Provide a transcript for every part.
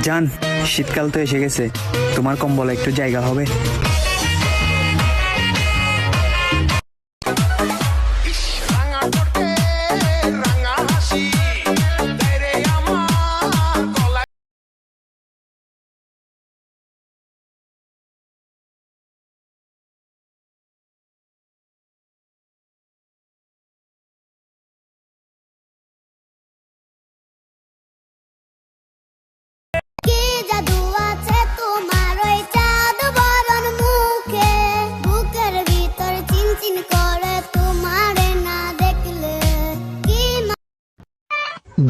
জান, শীতকাল তো এসে গেছে, তোমার কম্বলে একটু জায়গা হবে?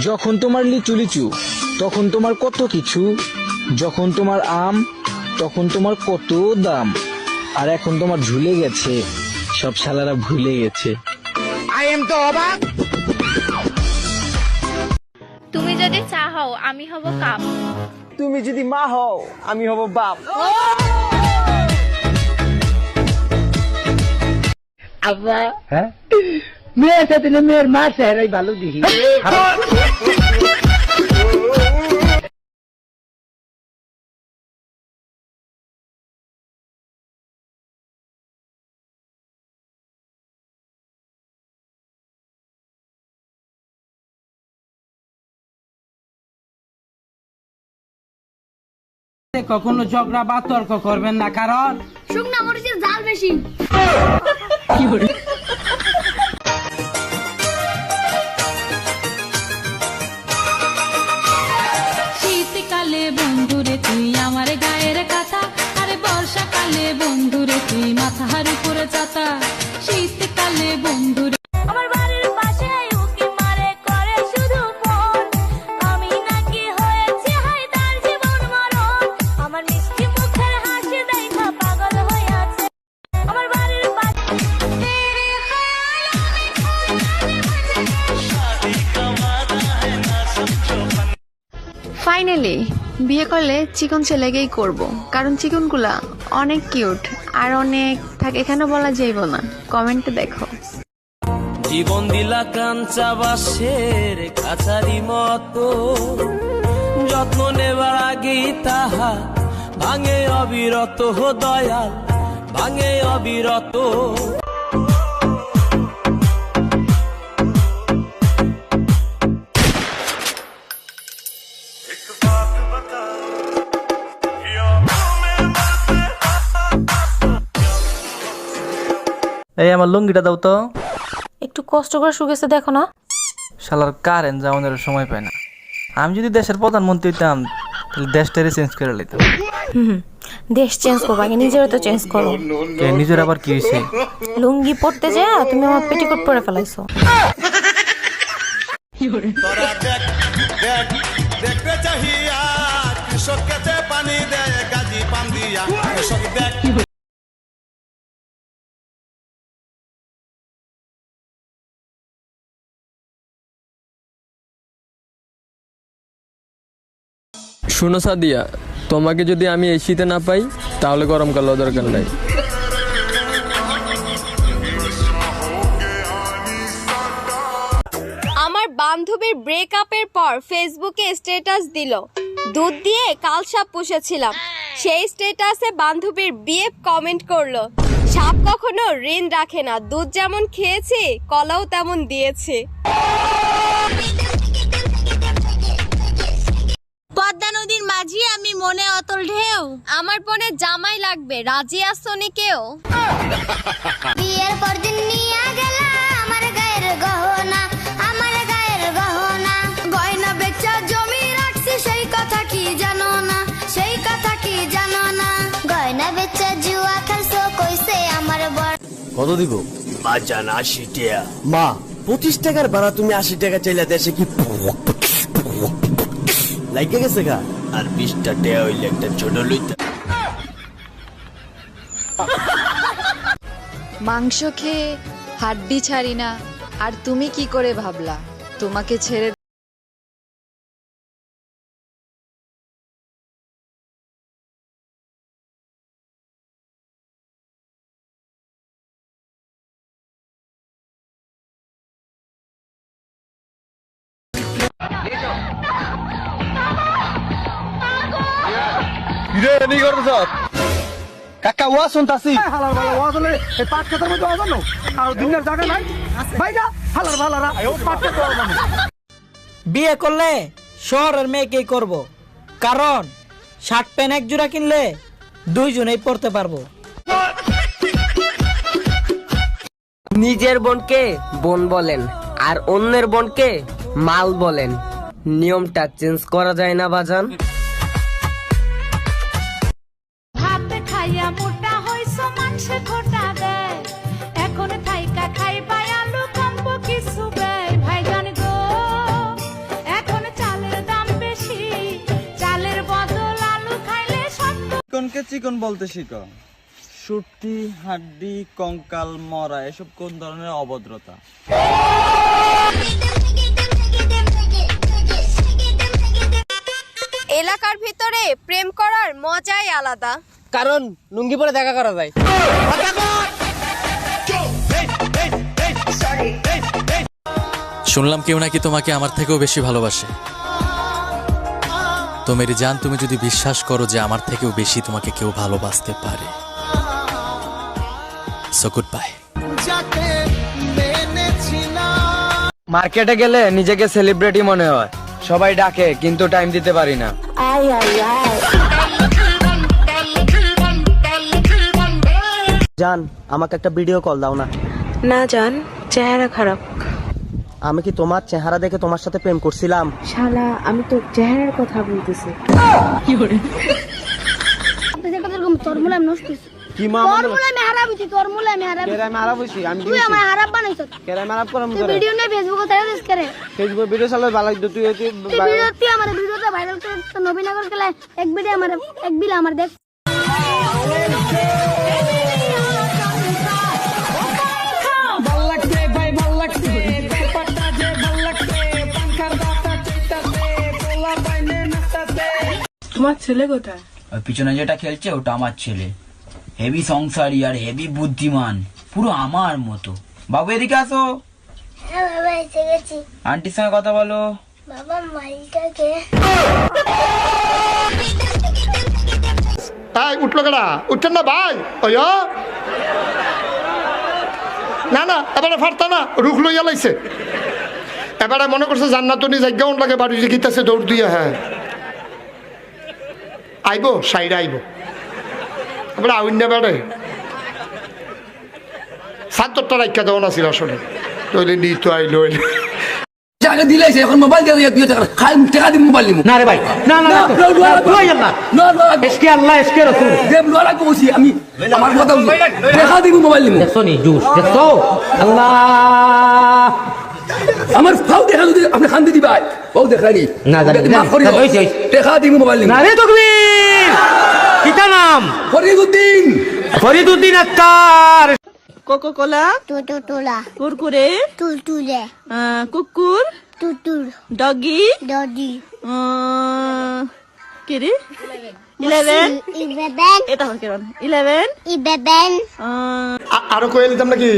যখন তোমার লিচু লিচু তখন তোমার কত কিছু, যখন তোমার আম তখন তোমার কত দাম, আর এখন তোমার ঝুলে গেছে, সব শালারা ভুলে গেছে। আই এম তো অবাক। তুমি যদি চা হও আমি হব কাপ, তুমি যদি মা হও আমি হব বাপ। আব্বা হ্যাঁ মেয়ের সাথে না মেয়ের মার চেহারাই ভালো দেখি। কখনো ঝগড়া বা তর্ক করবেন না, কারণ শুকনা মরিচের ঝাল বেশি। শীতকালে বন্ধুরে তুই আমার গায়ের কাঁথা, আরে বর্ষাকালে বন্ধুরে তুই মাথার উপরে ছাতা। শীতকালে বন্ধুরে আমার বাড়ির পাশে উকি মারে করে শুধু ফোন, আমি নাকি হয়েছি হাই তার জীবন মরণ। আমার মিষ্টি মুখের হাসি দেখা পাগল হয়ে আছে আমার বাড়ির পাশে। ফাইনালি বিয়ে করলে চিকন ছেলেকেই করব, কারণ চিকনগুলা অনেক কিউট আর অনেক থাকে, এখানে বলা যাইব না, কমেন্টে দেখো। জীবন দিলা কাঞ্চা বাসের কাছারি মতো, যত্ন নেবার আগেই তাহা ভাঙে অবিরত, দয়াল ভাঙে অবিরত। এই আমার লুঙ্গিটা দাও তো। একটু কষ্ট করে শুকেছে দেখো না। শালার কারেন্ট যাওয়ানোর সময় পায় না। আমি যদি দেশের প্রধানমন্ত্রী হইতাম তাহলে দেশটারে চেঞ্জ করে লইতাম। দেশ চেঞ্জ করবো, আগে নিজেরা তো চেঞ্জ করো। নিজের আবার কি হয়েছে? লুঙ্গি পরতে যা তুমি আমার পেটিকোট পরে ফেলাইছো। দেখতে চাহিয়া কৃষক খেতে পানি দেয়, গাজী পান দিয়া কৃষক দেখ। শুনো সাদিয়া, তোমাকে যদি আমি এই শীতে না পাই তাহলে গরমকাল দরকার নাই। আমার বান্ধবীর ব্রেকআপের পর ফেসবুকে স্ট্যাটাস দিল, দুধ দিয়ে কালসাপ পুষেছিলাম। সেই স্ট্যাটাসে বান্ধবীর বিয়ে কমেন্ট করলো, সাপ কখনো ঋণ রাখে না, দুধ যেমন খেয়েছি কলাও তেমন দিয়েছে। পদ্মা নদীর মাঝি আমি মনে অতল ঢেউ, আমার পনে জামাই লাগবে, রাজি আসনি কেউ? বিয়ের পর দিন নিয়ে গেল আমার গায়ের গহনা, আমার গায়ের গহনা, গয়না বেচা জমি রাখছি, সেই কথা কি জানো না, সেই কথা কি জানো না, গয়না বেচা জুয়া খেলছো কইছে আমার বড়। কত দিব? বাজান 80 টাকা। মা 25 টাকার ভাড়া তুমি 80 টাকা চাইলে দেশে কি লাগে গেছে গা? আর 20টা টাকা হইলে একটা ছোট লইতা। মাংস খেয়ে হাড্ডি ছাড়ি না, আর তুমি কি করে ভাবলা তোমাকে ছেড়ে কাকা ওয়া শুনতাছি হালার ভালো ওয়া হলে এই পাট খেতের মধ্যে ওয়া জানো আর দিনের জায়গা নাই ভাইগা হালার ভালারা পাট খেতে ওয়া জানো। বিয়ে করলে শহরের মেয়েকেই করব, কারণ শার্ট প্যান্ট এক জোড়া কিনলে দুইজনেই পড়তে পারবো। নিজের বোনকে বোন বলেন আর অন্যের বোনকে মাল বলেন, নিয়মটা চেঞ্জ করা যায় না বাজান? ভাত খাইয়া মোটা হইছো মাংসে খোটা দেয়, এখন থাইকা খাইবা আলু কম্ব কিছু বেয়। ভাইজান গো এখন চালের দাম বেশি, চালের বদল আলু খাইলে সত্য। চিকনকে চিকন বলতে শিখো। সুটকি, হাড্ডি, কঙ্কাল, মরা এসব কোন ধরনের অভদ্রতা? এলাকার ভিতরে প্রেম করার মজাই আলাদা। কারণ লুঙ্গি পরে দেখা করা যায়। শুনলাম কেউ নাকি তোমাকে আমার থেকেও বেশি ভালোবাসে। তো মেরি জান, তুমি যদি বিশ্বাস করো যে আমার থেকেও বেশি তোমাকে কেউ ভালোবাসতে পারে, সো গুড বাই। মার্কেটে গেলে নিজেকে সেলিব্রিটি মনে হয়, সবাই ডাকে কিন্তু টাইম দিতে পারি না। জান, আমাকে একটা ভিডিও কল দাও না। না জান, চেহারা খারাপ। আমি কি তোমার চেহারা দেখে তোমার সাথে প্রেম করছিলাম? শালা, আমি তো চেহারার কথা বলতেছি। কি মা ফেসবুক ভিডিও চালাতে ভালো লাগতো। তুই নবীনগর গেলে এক ভিডিও আমার এক বিল আমার দেখ। তোমার ছেলে কোথায়? পিছনে যেটা খেলছে ওটা আমার ছেলে, হেভি সংসারী আর হেভি বুদ্ধিমান, পুরো আমার মতো। বাবু এদিকে আসো। হ্যাঁ বাবা, এসে গেছি। আন্টির সঙ্গে কথা বলো। বাবা মাইলটাকে তাই উঠলো কেডা? উঠছেন না ভাই? ওই না না, এবারে ফারতা না, রুখ লইয়া লাইছে। এবারে মনে করছে জান্নাতনি জায়গা লাগে বাড়ি যে গীতাছে দৌড় দিয়ে। হ্যাঁ আইব, সাইডে আইব। এবারে আউন না বেড়ে সাতটা রাখা দেওয়া না ছিল আসলে। তৈলে নি তো আইলো এখন মোবাইল দিয়ে টাকা দিব, মোবাইল নিব না রে ভাই। না না এসকে আল্লাহ এসকে রাসূল দেব লোলা কইছি আমি, আমার কথা টাকা দিব, মোবাইল নিব। দেখছো নি জুস, দেখছো আল্লাহ আমার ফাউ দেখা যদি আপনি খান দিদি ভাই ফাউ দেখানি না জানি না হইছে টাকা দিব, মোবাইল নিব। না রে তকবীর, কিটা নাম? ফরিদউদ্দিন আক্তার। কোকো কোলা, টুটুলা, কুরকুরে, টুলটুলে, কুকুর, টুটুর, ডগি, ডডি, কি রে? 11, ইবেবেন, এটা হল কেন? 11, ইবেবেন। আরো কয়ে নিতাম নাকি?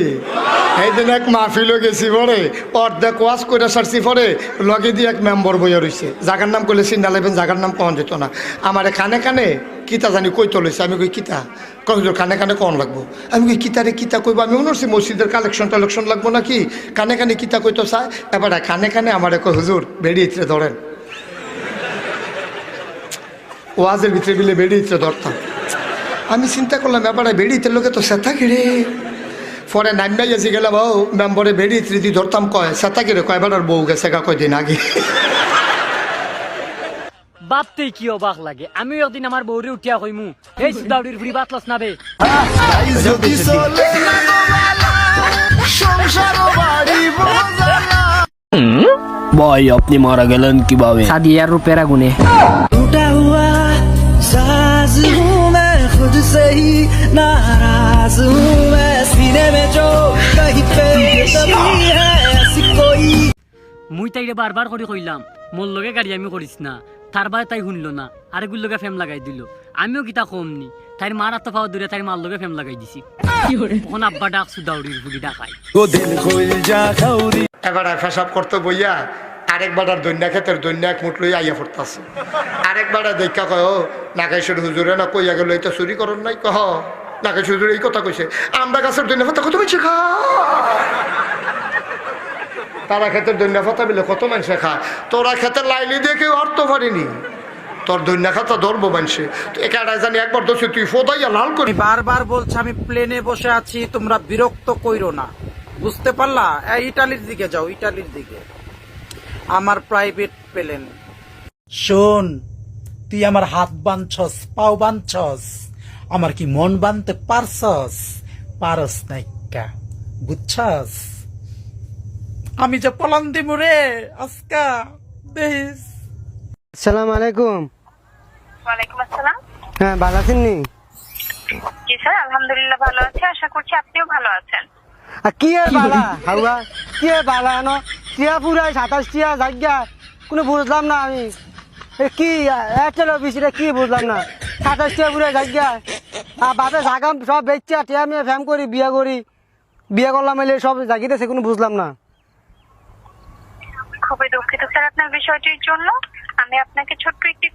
এই দিন এক মাহফিল গেছি পরে অর্ধেক ওয়াজ করে সারছি পরে লগে দিয়ে এক মেম্বর বইয়া রয়েছে। জাগার নাম করলে চিন্তা লাগবেন, জাগার নাম কন যেত না। আমার কানে কানে কিতা জানি কই চলেছে। আমি কই কিতা? কহিল কানে কানে কন লাগবো। আমি কই কিতারে কিতা কইব? আমি মনে করছি মসজিদের কালেকশন লাগবো নাকি। কানে কানে কিতা কইতো চায়। এবার কানে কানে আমার কই হুজুর বেড়ি ইত্রে ধরেন। ওয়াজের ভিতরে বিলে বেড়ি ইত্রে ধরতাম। আমি চিন্তা করলাম এবারে বেড়ি ইত্রের লোকে তো সেথা কিরে। পরে নামিয়াই এসে গেলাম, ও মেম্বরে বেড়ি ইত্রি দি ধরতাম, কয় সেথা কিরে? কয় এবার বউ গেছে গা কয়দিন আগে। বাপতে কি অবাক লাগে, আমি একদিন আমার বউরে উঠিয়া কইমু, এই সুদাউড়ির ফুড়ি বাতলাস না বে। ভাই আপনি মারা গেলেন কিভাবে? সাদিয়ার রূপের আগুনে। মুই তাইরে বারবার করে কইলাম মোর লগে গাড়ি আমি করিস না, তার বাই তাই শুনলো না, আরেকগুলো লগে ফেম লাগাই দিল। আমিও কিতা কমনি, তাই মার আত্মা পাওয়া দূরে তাই মার লগে ফেম লাগাই দিছি। তখন আব্বা ডাক সুদাউড়ির ফুড়ি ডাকাই। এবার পেশাব করতে বইয়া আরেক বেটার দৈন্যা ক্ষেতের দৈন্যা এক মুঠ লই আইয়া পড়তাছে। আরেক বেটা দেখা কয় ও নাগেশ্বর হুজুরে না কইয়া গেল এটা চুরি করন নাই কহ নাগেশ্বর হুজুর এই কথা কইছে আমরা গাছের দৈন্যা পাতা কত মানুষে খা তারা ক্ষেতের দৈন্যা পাতা বিলে কত মানুষে খায় তোরা ক্ষেতের লাইলি দিয়ে কেউ অর্থ পারিনি তোর দৈন্যা খাতা ধরবো মানুষে একাডায় জানি একবার দোষে তুই ফোদাইয়া লাল করে বারবার বলছি আমি প্লেনে বসে আছি তোমরা বিরক্ত কইরো না বুঝতে পারলা ইটালির দিকে যাও ইটালির দিকে আমার প্রাইভেট প্লেন শোন তুই আমার হাত বাঁধছস পাও বাঁধছস আমার কি মন বাঁধতে পারছস পারস নাইকা বুঝছস আমি যে পলান দিব রে আজকা দেখিস। আসসালামু আলাইকুম। ওয়ালাইকুম আসসালাম। হ্যাঁ ভালো আছেন নি? জি স্যার আলহামদুলিল্লাহ ভালো আছি, আশা করছি আপনিও ভালো আছেন। কি বালা হাওয়া কি বালা ন টিয়া পুরাই 27 টিয়া জায়গা কোনো বুঝলাম না আমি কি এয়ারটেল অফিসে কি বুঝলাম না 27 টিয়া পুরাই জায়গা আর বাপে জাগাম সব বেচা টিয়া মেয়ে ফ্যাম করি বিয়ে করলাম এলে সব জাগিতেছে কোনো বুঝলাম না। খুবই দুঃখিত স্যার আপনার বিষয়টির জন্য। আমি আপনাকে ছোট্ট একটি